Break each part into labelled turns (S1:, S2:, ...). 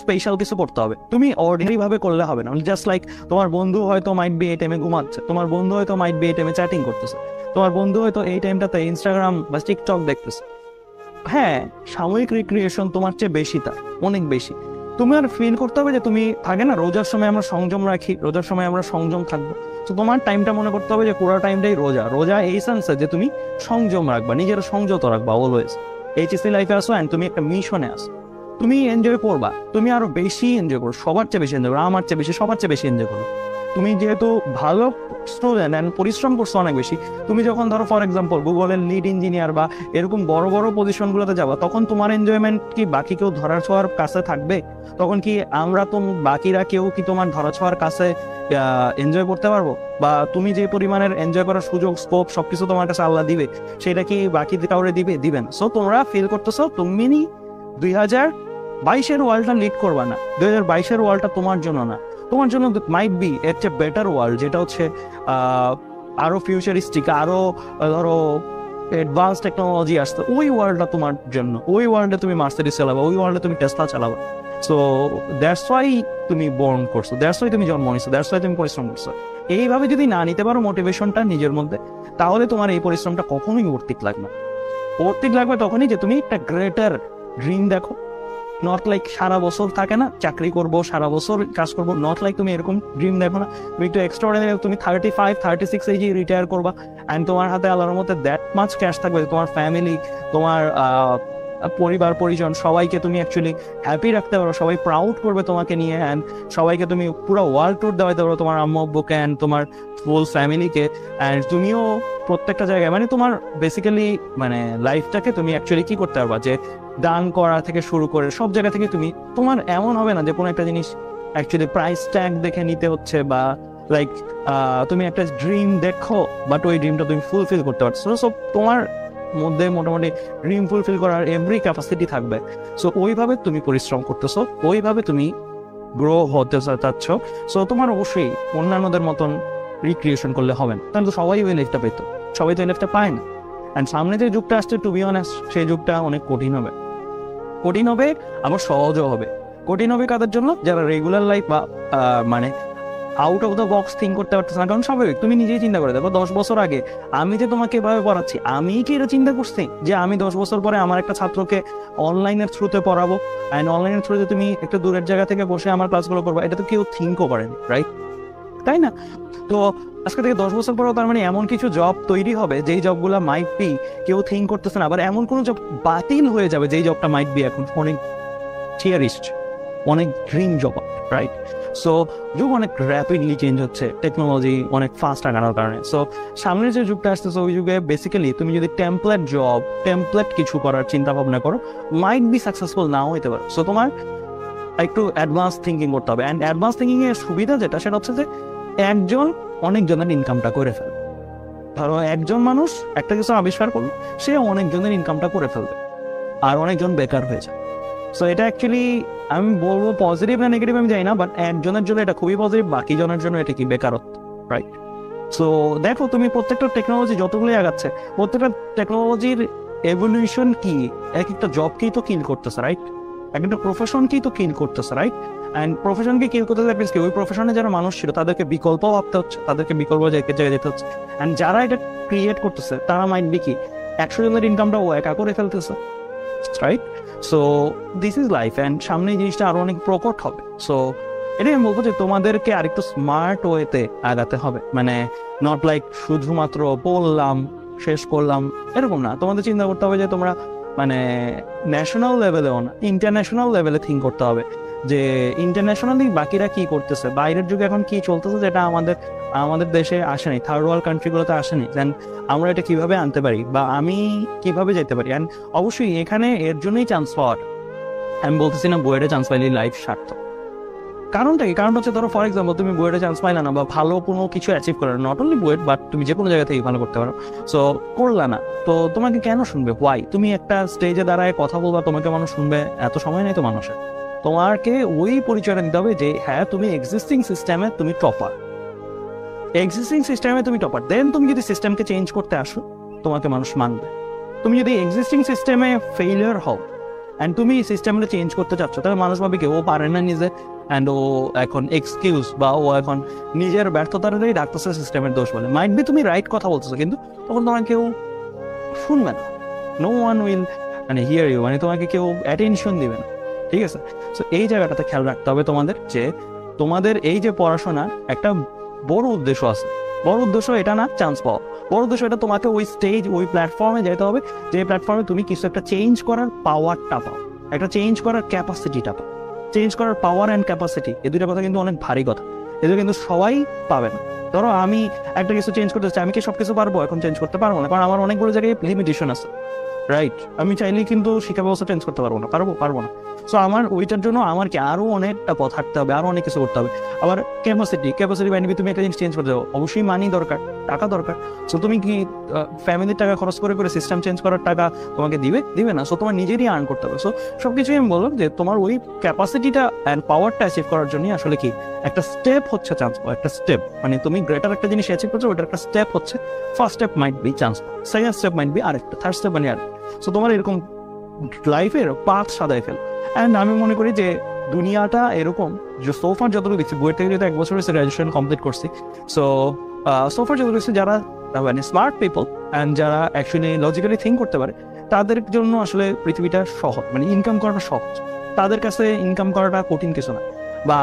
S1: Special কিছু করতে হবে, তুমি অর্ডিনারি ভাবে করলে হবে না। জাস্ট লাইক তোমার বন্ধু হয়তো মাইট বি এই টাইমে ঘুমাচ্ছে, তোমার বন্ধু হয়তো মাইট বি এই টাইমে চ্যাটিং করতেছে, তোমার বন্ধু হয়তো এই টাইমটাতে ইনস্টাগ্রাম বা টিকটক দেখতেছে। হ্যাঁ, সাময়িক রিক্রিয়েশন তোমার চেয়ে বেশি, তার অনেক বেশি। তুমি আর ফিল করতে হবে যে তুমি, থাকে না রোজার সময় আমরা সংযম রাখি, রোজার সময় আমরা সংযম থাকবো। তো তোমার টাইমটা মনে করতে হবে যে পুরো টাইমটাই রোজা। রোজা এই সেন্সে যে তুমি সংযম রাখবা, নিজের সংযত রাখবা অলওয়েজ। এইচএসসি লাইফে আসো অ্যান্ড তুমি একটা মিশনে আসো, তুমি এনজয় করবা, তুমি আরো বেশি এনজয় করো, সবার চেয়ে বেশি এনজয় করো, আমার চেয়ে বেশি, সবার চেয়ে বেশি এনজয় করো। তুমি যেহেতু ভালো স্টুডেন্ট অ্যান্ড পরিশ্রম করছো অনেক বেশি, তুমি যখন ধরো ফর এক্সাম্পল গুগলের লিড ইঞ্জিনিয়ার বা এরকম বড় বড় পজিশনগুলোতে যাবা, তখন তোমার এনজয়মেন্ট কি বাকি কেউ ধরার ছোঁয়ার কাছে থাকবে? তখন কি আমরা তো বাকিরা কেউ কি তোমার ধরা ছোঁয়ার কাছে এনজয় করতে পারবো? বা তুমি যে পরিমাণের এনজয় করার সুযোগ, স্কোপ, সবকিছু তোমার কাছে আল্লাহ দিবে, সেটা কি বাকি কাউরে দিবে? দিবেন। সো তোমরা ফিল করতেছো তুমি 2022-এর ওয়ার্ল্ডটা লিড করবা না, 2022-এর ওয়ার্ল্ডটা তোমার জন্য না। তোমার জন্য মাইট বি এর চেয়ে বেটার ওয়ার্ল্ড, যেটা হচ্ছে আরো ফিউচারিস্টিক, আরো ধরো অ্যাডভান্স টেকনোলজি আসছে, ওই ওয়ার্ল্ডটা তোমার জন্য। ওই ওয়ার্ল্ডে তুমি মার্সিডিজ চালাবা, ওই ওয়ার্ল্ডে তুমি টেসলা চালাবা। সো দ্যাটস ওয়াই তুমি বর্ন করছো, দ্যাটস ওয়াই তুমি জন্ম নিছো, দ্যাটস ওয়াই তুমি পরিশ্রম করছো। এইভাবে যদি না নিতে পারো মোটিভেশনটা নিজের মধ্যে, তাহলে তোমার এই পরিশ্রমটা কখনোই অর্থিক লাগবে না। অর্থিক লাগবে তখনই যে তুমি একটা গ্রেটার ড্রিম দেখো। নট লাইক সারা বছর থাকে না চাকরি করব, সারা বছর কাজ করব, নট লাইক তুমি এরকম ড্রিম দেখো না। তুমি একটু এক্সট্রাঅর্ডিনারি, তুমি 35-36 এজে রিটায়ার করবা অ্যান্ড তোমার হাতে আল্লাহর মধ্যে দ্যাট মাচ ক্যাশ থাকবে, তোমার ফ্যামিলি, তোমার পরিবার পরিজন সবাইকে তুমি অ্যাকচুয়ালি হ্যাপি রাখতে পারো, সবাই প্রাউড করবে তোমাকে নিয়ে, অ্যান্ড সবাইকে তুমি পুরো ওয়ার্ল্ড ট্যুর দেওয়াতে পারো, তোমার আম্মু আব্বুকে অ্যান্ড তোমার ফুল ফ্যামিলিকে। অ্যান্ড তুমিও প্রত্যেকটা জায়গায় মানে তোমার বেসিক্যালি মানে লাইফটাকে তুমি অ্যাকচুয়ালি কি করতে পারবা, যে দান করা থেকে শুরু করে সব জায়গা থেকে তুমি, তোমার এমন হবে না যে কোনো একটা জিনিস অ্যাকচুয়ালি প্রাইস ট্যাগ দেখে নিতে হচ্ছে, বা লাইক তুমি একটা ড্রিম দেখো বাট ওই ড্রিমটা তুমি ফুলফিল করতে পারছো। সো তোমার মধ্যে মোটামুটি ড্রিম ফুলফিল করার এভরি ক্যাপাসিটি থাকবে। সো ওইভাবে তুমি পরিশ্রম করতেছো, ওইভাবে তুমি গ্রো হতে চাচ্ছ। সো তোমার অবশ্যই অন্যান্যদের মতন রিক্রিয়েশন করলে হবে না, তাহলে তো সবাই ওই লাইফটা পেত, সবাই তো এই লাইফটা পায় না। অ্যান্ড সামনে যে যুগটা আসছে, টু বি অনেস্ট, সেই যুগটা অনেক কঠিন হবে, কঠিন হবে, আবার সহজও হবে। কঠিন হবে কাদের জন্য? যারা রেগুলার লাইফ বা মানে out of the box think করতে পারতেছে না। কারণ স্বাভাবিক, তুমি নিজেই চিন্তা করে দেখো, 10 বছর আগে আমি যে তোমাকে এভাবে পড়াচ্ছি, আমি কি এটা চিন্তা করছি যে আমি 10 বছর পরে আমার একটা ছাত্রকে অনলাইনের থ্রুতে পড়াবো, অ্যান্ড অনলাইনের থ্রুতে তুমি একটা দূরের জায়গা থেকে বসে আমার ক্লাসগুলো করবো? এটা তো কেউ থিঙ্কও করেনি, রাইট? তাই না? তো আজকে থেকে 10 বছর পরেও তার মানে এমন কিছু জব তৈরি হবে যেই জবগুলো মাইট বি কেউ থিঙ্ক করতেছে না, আবার এমন কোনো জব বাতিল হয়ে যাবে যেই জবটা মাইট বি এখন অনেক থিয়ারিস্ট, অনেক ড্রিম জব, রাইট? সো যুগ অনেক র্যাপিডলি চেঞ্জ হচ্ছে, টেকনোলজি অনেক ফাস্ট আগানোর কারণে। সো সামনের যে যুগটা আসতেছে, ওই যুগে বেসিক্যালি তুমি যদি টেমপ্লেট জব, টেমপ্লেট কিছু করার চিন্তা ভাবনা করো, মাইট বি সাকসেসফুল নাও হইতে পারো। সো তোমার একটু অ্যাডভান্স থিঙ্কিং করতে হবে। অ্যান্ড অ্যাডভান্স থিঙ্কিং এর সুবিধা যেটা, সেটা হচ্ছে যে একজন অনেকজনের ইনকামটা করে ফেলবে। ধরো একজন মানুষ একটা কিছু আবিষ্কার করলো, সে অনেকজনের ইনকামটা করে ফেলবে, আর অনেকজন বেকার হয়ে যায়। সো এটা অ্যাকচুয়ালি আমি বলবো পজিটিভ না নেগেটিভ আমি জানি না, বাট একজনের জন্য এটা খুবই পজিটিভ, বাকি জনের জন্য এটা কি বেকারত্ব, রাইট? সো দেখো, তুমি প্রত্যেকটা টেকনোলজি যতগুলোই আগাচ্ছে, প্রত্যেকটা টেকনোলজির এভলিউশন কি এক একটা জবকেই তো কিল করতেছে, রাইট? এক একটা প্রফেশনকেই তো কিল করতেছে, রাইট? অ্যান্ড প্রফেশনকে কিল করতে দ্যাট মিনস কি, ওই প্রফেশনে যারা মানুষ ছিল তাদেরকে বিকল্প ভাবতে হচ্ছে, তাদেরকে বিকল্প জায়গায় যেতে হচ্ছে। অ্যান্ড যারা এটা ক্রিয়েট করতেছে তারা মাইট বি কি 100 জনের ইনকামটা ও একা করে ফেলতেছে, right? So this is life, and সামনে এই জিনিসটা আরো অনেক প্রকট হবে। সো এটাই আমি বলবো যে তোমাদেরকে আরেকটু স্মার্ট ওয়েতে আগাতে হবে, মানে নট লাইক শুধুমাত্র বললাম শেষ করলাম এরকম না। তোমাদের চিন্তা করতে হবে যে তোমরা মানে ন্যাশনাল লেভেলেও না, ইন্টারন্যাশনাল লেভেলে থিঙ্ক করতে হবে যে ইন্টারন্যাশনালি বাকিরা কি করতেছে, বাইরের যুগে এখন কি চলতেছে, যেটা আমাদের আমাদের দেশে আসেনি, থার্ড ওয়ার্ল্ড কান্ট্রিগুলোতে আসেনি, দেন আমরা এটা কিভাবে আনতে পারি বা আমি কিভাবে যেতে পারি। অ্যান্ড অবশ্যই এখানে এর জন্যই চান্স পাওয়ার, আমি বলতেছি না বুয়েটে চান্স পাইলে লাইফ সার্থক। কারণটা কি? কারণ হচ্ছে ধরো ফর এক্সাম্পল তুমি বুয়েটে চান্স পাইলা না, বা ভালো কোনো কিছু অ্যাচিভ করে, নট অনলি বুয়েট বাট তুমি যে কোনো জায়গা থেকে ভালো করতে পারো, সো করলা না, তো তোমাকে কেন শুনবে? ওয়াই? তুমি একটা স্টেজে দাঁড়ায় কথা বলবা, তোমাকে মানুষ শুনবে? এত সময় নেই তো মানুষের। তোমাকে ওই পরিচয়টা দিতে হবে যে হ্যাঁ তুমি এক্সিস্টিং সিস্টেমে তুমি টপার, এক্সিস্টিং সিস্টেমে তুমি টপার। দেন তুমি যদি সিস্টেমকে চেঞ্জ করতে আসো, তোমাকে মানুষ মানবে। তুমি যদি এক্সিস্টিং সিস্টেমে ফেইলিয়ার হও, অ্যান্ড তুমি সিস্টেমটা চেঞ্জ করতে চাচ্ছ, তাহলে মানুষ ভাবে কি ও পারে না নিজে, অ্যান্ড ও এখন এক্সকিউজ বা ও এখন নিজের ব্যর্থতাটাই ডাকতেছে সিস্টেমের দোষ বলে। মাইট বি তুমি রাইট কথা বলতেছো, কিন্তু তখন তোমার কেউ শুনবে না, নো ওয়ান উইল মানে হিয়ার ইউ, মানে তোমাকে কেউ অ্যাটেনশন দিবে না, ঠিক আছে? সো এই জায়গাটাতে খেয়াল রাখতে হবে তোমাদের, যে তোমাদের এই যে পড়াশোনার একটা বড় উদ্দেশ্য আছে। বড় উদ্দেশ্য এটা না চান্স পাওয়া, বড় উদ্দেশ্য এটা তোমাকে ওই স্টেজ, ওই প্ল্যাটফর্মে যেতে হবে, যে প্ল্যাটফর্মে তুমি কিছু একটা চেঞ্জ করার পাওয়ারটা পাও, একটা চেঞ্জ করার ক্যাপাসিটিটা পাও। চেঞ্জ করার পাওয়ার অ্যান্ড ক্যাপাসিটি, এই দুইটা কথা কিন্তু অনেক ভারী কথা, এগুলো কিন্তু সবাই পাবে না। ধরো আমি একটা কিছু চেঞ্জ করতে চাই, আমি কি সবকিছু পারবো? এখন চেঞ্জ করতে পারবো না, কারণ আমার অনেকগুলো জায়গায় লিমিটেশন আছে, রাইট? আমি চাইলেই কিন্তু শিক্ষা ব্যবস্থা চেঞ্জ করতে পারবো না, পারবো না। সো আমার ওইটার জন্য আমার কি আরো অনেকটা পথ হাঁটতে হবে, আরো অনেক কিছু করতে হবে। আবার ক্যাপাসিটি মানে তুমি একটা জিনিস চেঞ্জ করতে যাবো, অবশ্যই মানি দরকার, টাকা দরকার। সো তুমি কি ফ্যামিলির টাকা খরচ করে করে সিস্টেম চেঞ্জ করার টাকা তোমাকে দিবে না। সো তোমার নিজেরই আর্ন করতে হবে। সো সবকিছুই আমি বললাম যে তোমার ওই ক্যাপাসিটিটা অ্যান্ড পাওয়ারটা অ্যাচিভ করার জন্য আসলে কি একটা স্টেপ হচ্ছে চান্স পাওয়া, একটা স্টেপ, মানে তুমি গ্রেটার একটা জিনিস অ্যাচিভ করছো, ওইটার একটা স্টেপ হচ্ছে, first step might be chance, second step might be আরেকটা, থার্ড স্টেপ মানে আরেকটা। সো তোমার এরকম লাইফের পাথ সাদায় ফেল। অ্যান্ড আমি মনে করি যে দুনিয়াটা এরকম যে সোফার যতটুকু দেখছি, বইয়ের থেকে যেহেতু 1 বছর হয়েছে গ্রাজুয়েশন কমপ্লিট করছি, সো সোফার যতটুকু দেখছি যারা মানে স্মার্ট পিপল অ্যান্ড যারা অ্যাকচুয়ালি লজিক্যালি থিঙ্ক করতে পারে, তাদের জন্য আসলে পৃথিবীটা সহজ, মানে ইনকাম করাটা সহজ। তাদের কাছে ইনকাম করাটা কঠিন কিছু না, বা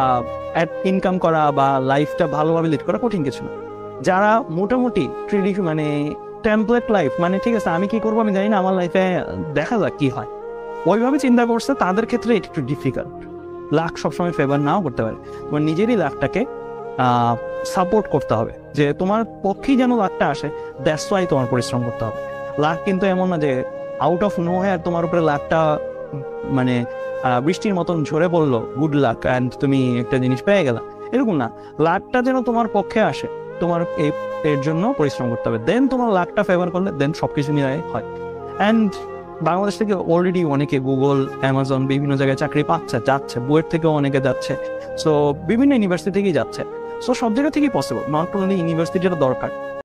S1: ইনকাম করা বা লাইফটা ভালোভাবে লিড করা কঠিন কিছু না। যারা মোটামুটি মানে টেমপ্লেট লাইফ, মানে ঠিক আছে আমি কি করবো আমি জানি না, আমার লাইফে দেখা যাক কি হয়, ওইভাবে চিন্তা করছে, তাদের ক্ষেত্রে একটু ডিফিকাল্ট। লাক সবসময় ফেভার নাও করতে পারে, তোমার নিজেরই লাকটাকে সাপোর্ট করতে হবে, যে তোমার পক্ষেই যেন লাকটা আসে, দ্যাটস ওয়াই তোমার পরিশ্রম করতে হবে। লাক কিন্তু এমন না যে আউট অফ নো আর তোমার উপরে লাকটা মানে বৃষ্টির মতন ঝরে পড়লো, গুড লাক অ্যান্ড তুমি একটা জিনিস পেয়ে গেলা, এরকম না। লাকটা যেন তোমার পক্ষে আসে, তোমার এর জন্য পরিশ্রম করতে হবে, দেন তোমার লাকটা ফেভার করলে দেন সবকিছু নিয়ে হয়। অ্যান্ড বাংলাদেশ থেকে অলরেডি অনেকে গুগল, অ্যামাজন বিভিন্ন জায়গায় চাকরি যাচ্ছে, বুয়েট থেকেও অনেকে যাচ্ছে, সো বিভিন্ন ইউনিভার্সিটি থেকেই যাচ্ছে। সো সব জায়গা থেকেই পসিবল, নট অনলি ইউনিভার্সিটিটা দরকার।